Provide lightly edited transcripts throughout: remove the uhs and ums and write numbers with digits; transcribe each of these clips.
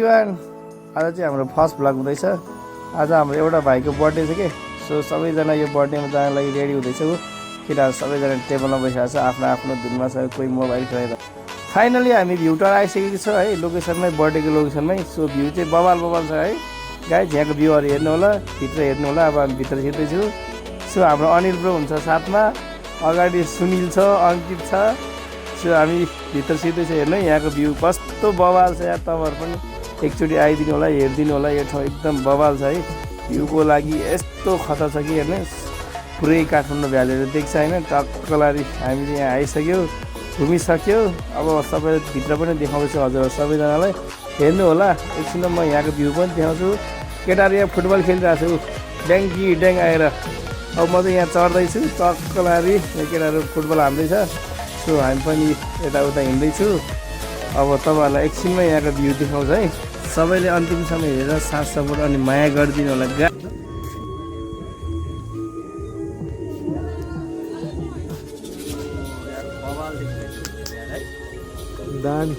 Everyone, आज चाहिँ हाम्रो फर्स्ट भ्लग हुँदैछ। आज हाम्रो एउटा भाइको बर्थडे छ के, सो सबैजना यो बर्थडेमा जानको लागि रेडी हुँदैछौँ। किनभने सबैजना टेबलमा बसिरहेको छ, आफ्नो आफ्नो धुनमा छ, कोही मोबाइल खेलेर। फाइनली हामी भ्यू टावर आइसकेको छ है, लोकेसनमै, बर्थडेको लोकेसनमै। सो भ्यू चाहिँ बबाल छ है गाइस, यहाँको भ्यूहरू हेर्नु होला, भित्र हेर्नु होला। अब हामी भित्र छिर्दैछु। सो हाम्रो अनिल ब्रो हुन्छ साथमा, अगाडि सुनिल छ, अङ्कित छ। सो हामी भित्र छिर्दैछ, हेर्नु है यहाँको भ्यू कस्तो बबाल छ यार। तपाईँहरू पनि एकचोटि आइदिनु होला, हेरिदिनु होला। यो ठाउँ एकदम बबाल छ है, भ्यूको लागि यस्तो खतरा छ कि हेर्नुहोस्। पुरै काठमाडौँ भ्यालीहरू देख्छ होइन, टक्कलारी हामीले यहाँ आइसक्यो, घुमिसक्यो। अब सबै भित्र पनि देखाउँछु हजुर सबैजनालाई, हेर्नु होला। एकछिन म यहाँको भ्यू पनि देखाउँछु। केटाहरू यहाँ फुटबल खेलिरहेको छु, ड्याङ कि ड्याङ आएर। अब म चाहिँ यहाँ चढ्दैछु टक्कलारी, केटाहरू फुटबल हान्दैछ। सो हामी पनि यताउता हिँड्दैछु। अब तपाईँहरूलाई एकछिनमा यहाँको भ्यू देखाउँछ है। सबैले अन्तिमसम्म हेरेर साथ सपोर्ट अनि माया गरिदिनु होला। दामी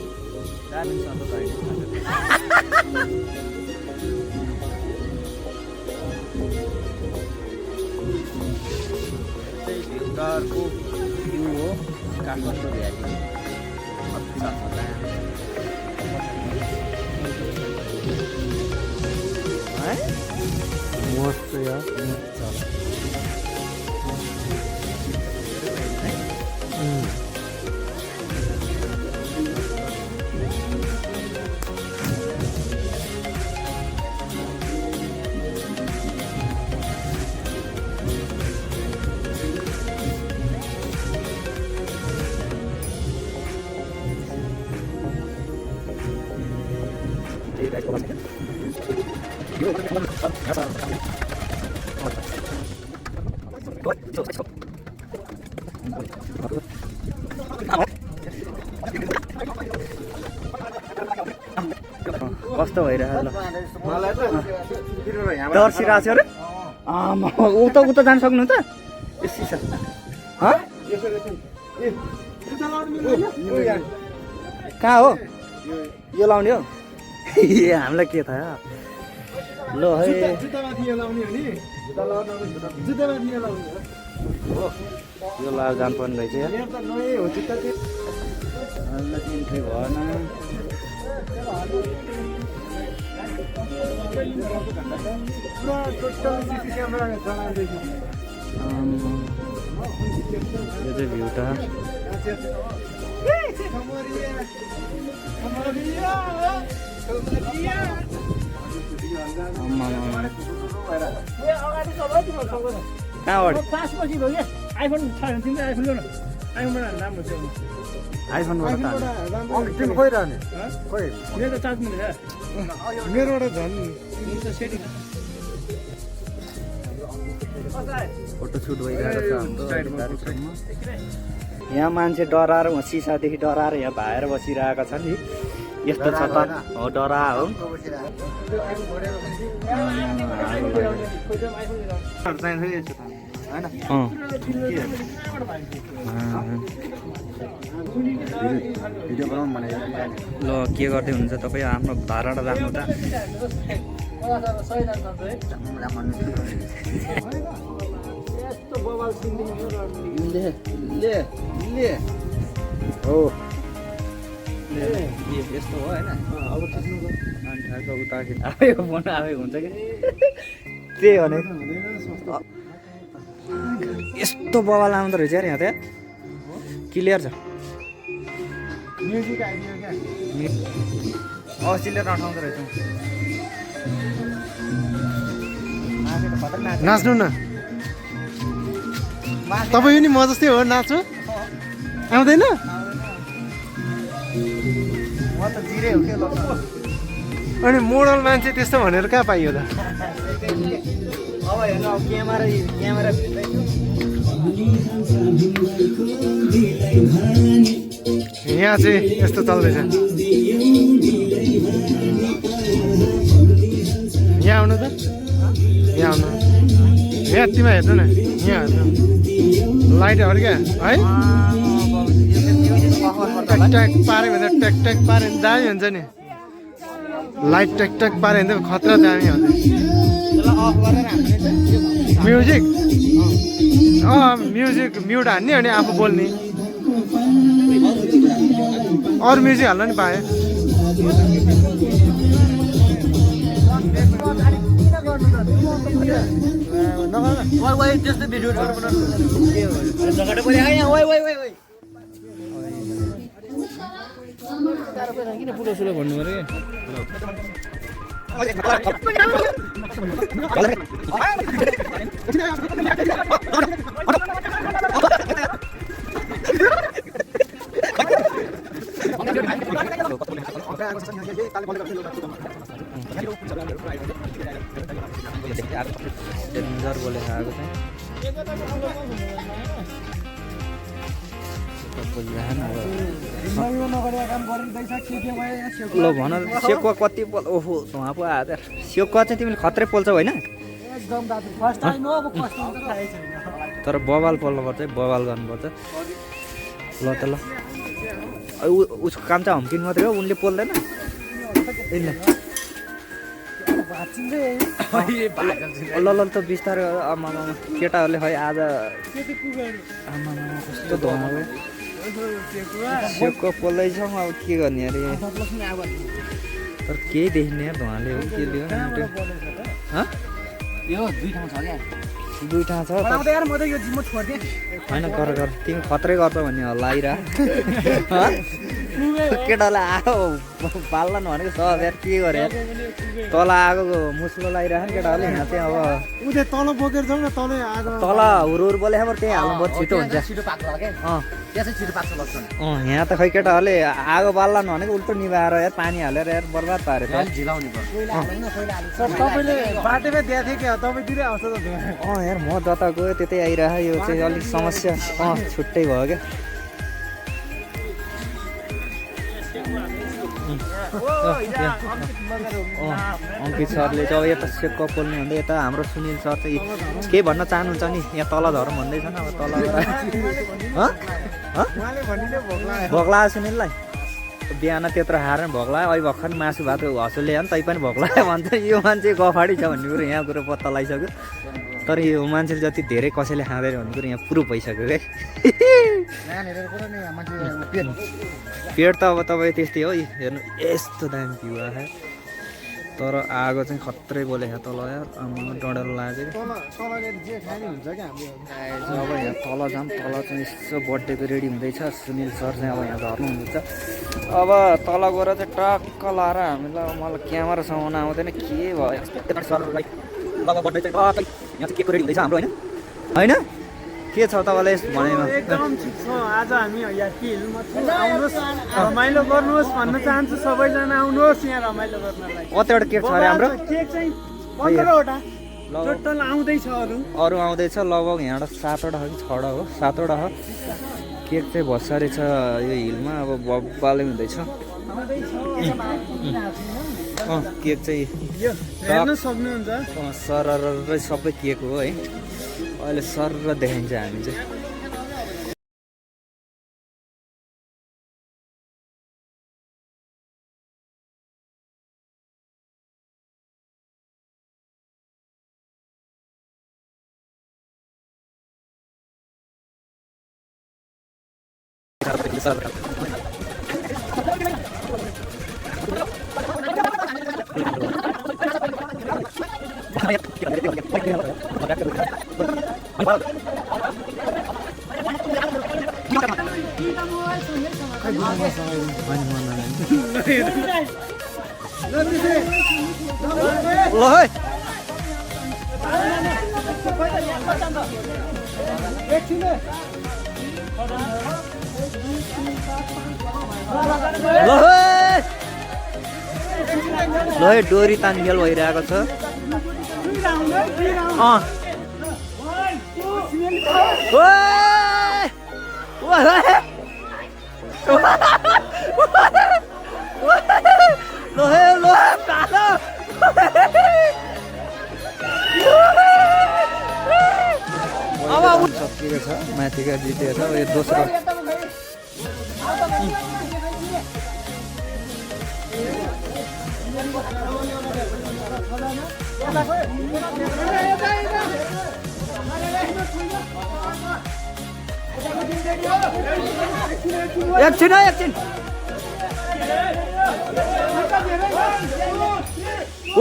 भ्यूटावरको भ्यू हो काठमाडौँ भ्याली। मस्त यार, कस्तो भइरहेको ल, तर्सिरहेको छ अरे। उता जान सक्नु त यस्तै छ। कहाँ हो यो लाउने हो? ए हामीलाई के थाहा। ल है यो ला जान पर्ने रहेछ यार। भएन यो चाहिँ भ्यू टावर। फोटोसुट भइरहेको छ। यहाँ मान्छे डराएर, सिसादेखि डराएर यहाँ भाएर बसिरहेका छन् नि। यस्तो छ त हो, डरा हो। ल के गर्दै हुन्छ तपाईँ, आफ्नो धारणा राख्नु त। यस्तो हो होइन, अब मान्छेको उताखेरि आयो फोन आएको हुन्छ कि त्यही हो नि। यस्तो बवाल आउँदो रहेछ यार यहाँ त, क्लियर छ। अस्ट्रेलिया नठाउँदो रहेछ। नाच्नु न तपाईँ नि, म जस्तै हो नाच्नु आउँदैन। अनि मोडल मान्छे त्यस्तो भनेर कहाँ पाइयो त? अब हेर्नु क्यामेरा यहाँ चाहिँ यस्तो चल्दैछ। यहाँ आउनु त, यहाँ आउनु, यहाँ यतिमा हेर्नु न, यहाँ हेर्नु लाइटहरू क्या है। ट्याक ट्याक पाऱ्यो भने ट्याक ट्याक पाऱ्यो भने दामी हुन्छ नि। लाइट टक पाऱ्यो भने त खतरा दामी हुन्छ म्युजिक म्युजिक म्युट हान्ने अनि आफू बोल्ने अरू म्युजिक हाल्न नि पाएँ किन पुलो सुलो भन्नु पऱ्यो डेन्जर बोलेको आएको ल भन सेकुवा कति ओहो धुवा पो आयो सेकुवा चाहिँ तिमीले खत्रै पोल्छौ होइन तर बवाल पोल्नुपर्छ है बवाल गर्नुपर्छ ल त ल उसको काम चाहिँ हम्किन मात्रै हो उनले पोल्दैन ल ल त बिस्तारै आमा केटाहरूले खै आज आमा कस्तो धुवा सेकुवा पोल्दैछ अब के गर्ने अरे तर केही देखिने धुवाले हो के लियो दुई ठाउँ छ होइन गर तिमी खत्रै गर्छ भन्ने हल्ला आइरह केटालाई आएको पाल्ला भनेको छ यार के गरे तल आगो मुस्लो लगाइरहेको नि केटाहरूले यहाँ चाहिँ अब तल बोकेर जाउँ न तल हुर बोले त्यही हाल्नुपर्छ छिटो हुन्छ यहाँ त खै केटाहरूले आगो बाल्ला भनेको उल्टो निभाएर यार पानी हालेर यार बर्बाद पारे यार म जता गयो त्यतै आइरह यो चाहिँ अलिक समस्या छुट्टै भयो क्या अङ्कित सरले चाहिँ अब यता सेकुवा पोल्ने भन्दै यता हाम्रो सुनिल सर चाहिँ केही भन्न चाहनुहुन्छ नि यहाँ तल झरौँ भन्दैछ नि अब तल भोग्ला सुनिललाई बिहान त्यत्रो हारेर भोग्ला अहिले भर्खर मासु भात हँसुले नि तै पनि भोग्ला भन्छ यो मान्छे गफाडी छ भन्ने कुरो यहाँ कुरो पत्ता लगाइसक्यो तर यो मान्छेले जति धेरै कसैले खाँदैन भन्ने कुरो यहाँ पुरो भइसक्यो क्या पेट त अब तपाईँ त्यस्तै हो हेर्नु यस्तो दामी भ्यू आयो तर आगो चाहिँ खत्रै बोलेको तल यार डढेर लाग्यो अब यहाँ तल जाऊँ तल चाहिँ यसो बर्थडेको रेडी हुँदैछ सुनिल सर चाहिँ अब यहाँ झर्नु हुँदैछ अब तल गएर चाहिँ टक्क लाएर हामीलाई मलाई क्यामेरा समाउन आउँदैन के भयो सरलाई बर्थडे चाहिँ यहाँ चाहिँ केको रेडी हुँदैछ हाम्रो होइन होइन के छ तपाईँलाई भनेमा एकदम ठिक छ आज हामी यहाँ के आउनुहोस् रमाइलो गर्नुहोस् भन्न चाहन्छु सबैजना आउनुहोस् यहाँ रमाइलो गर्नलाई कतिवटा केक छ अरे हाम्रो केक चाहिँ 15वटा टोटल आउँदैछ अरू आउँदैछ लगभग यहाँबाट 7वटा हो कि 6वटा हो 7वटा हो केक चाहिँ भर्सरी छ यो हिलमा अब बब्बाले हुँदैछ केक चाहिँ हेर्न सक्नुहुन्छ सररै सबै केक हो है अहिले सर देखाइन्छ हामी चाहिँ ल डोरी तानखेल भइरहेको छ सकिएको छ माथिका जितेको छ यो दोस्रो एकछिन है एकछिन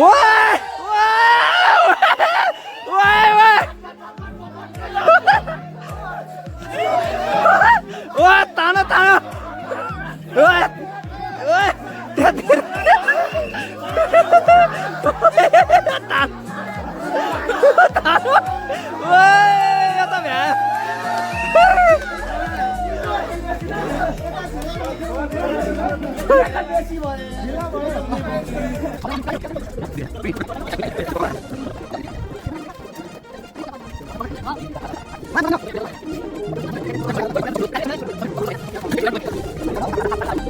ओए ओए ओए ओए तानो तानो ओए ओए तानो ओए यो त भ्या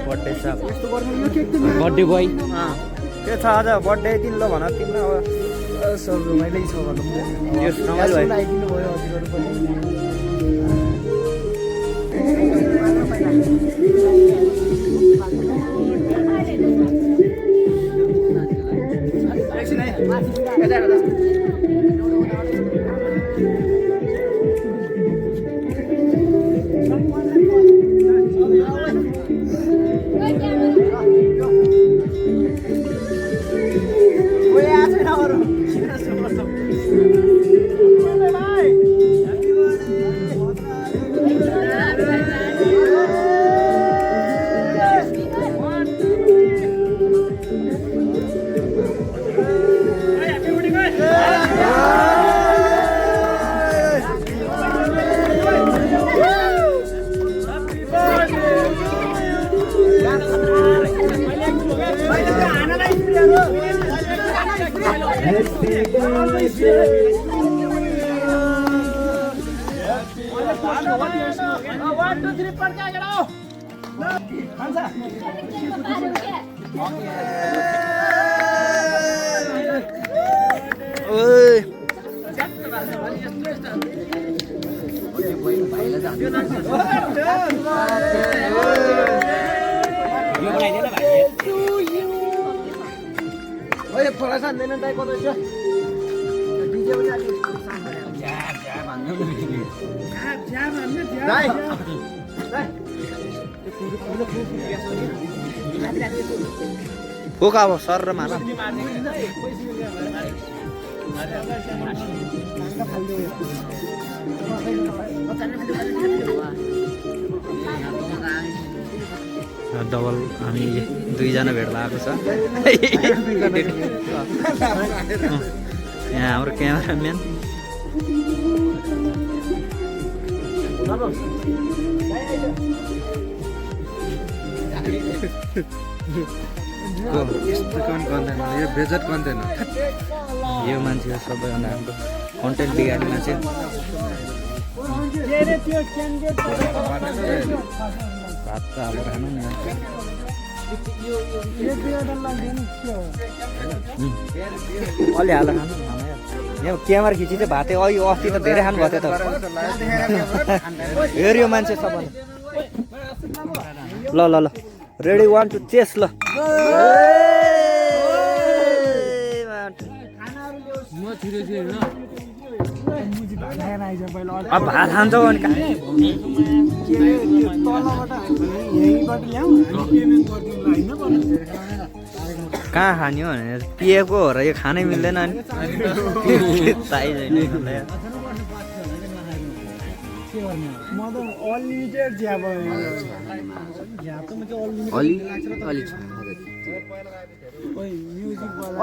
बर्थडे छ बर्थडे बोय त्यो छ आज बर्थडे तिमीलाई भन तिमीलाई सब रमाइलै छ भनौँ यस रमाइलो भयो आइदिनु भयो हजुरहरू पनि पोका अब सर र माला डबल हामी दुईजना भेट भएको छ यहाँ हाम्रो क्यामेराम्यान यस्तो कन्टेन्ट यो बेजत कन्टेन्ट यो मान्छे सबैभन्दा हाम्रो कन्टेन्ट बिगार्ने मान्छे भात त हालेर खानु नि अलि हालेर खानु यहाँ क्यामेरा खिची चाहिँ भातै अघि अस्ति त धेरै खानु भएको थियो त हेऱ्यो मान्छे सबैले ल ल ल रेडी 1 2 चेस ल अब भात खान्छौ अनि कहाँ खाने हो भनेर पिएको हो र यो खानै मिल्दैन नि अलि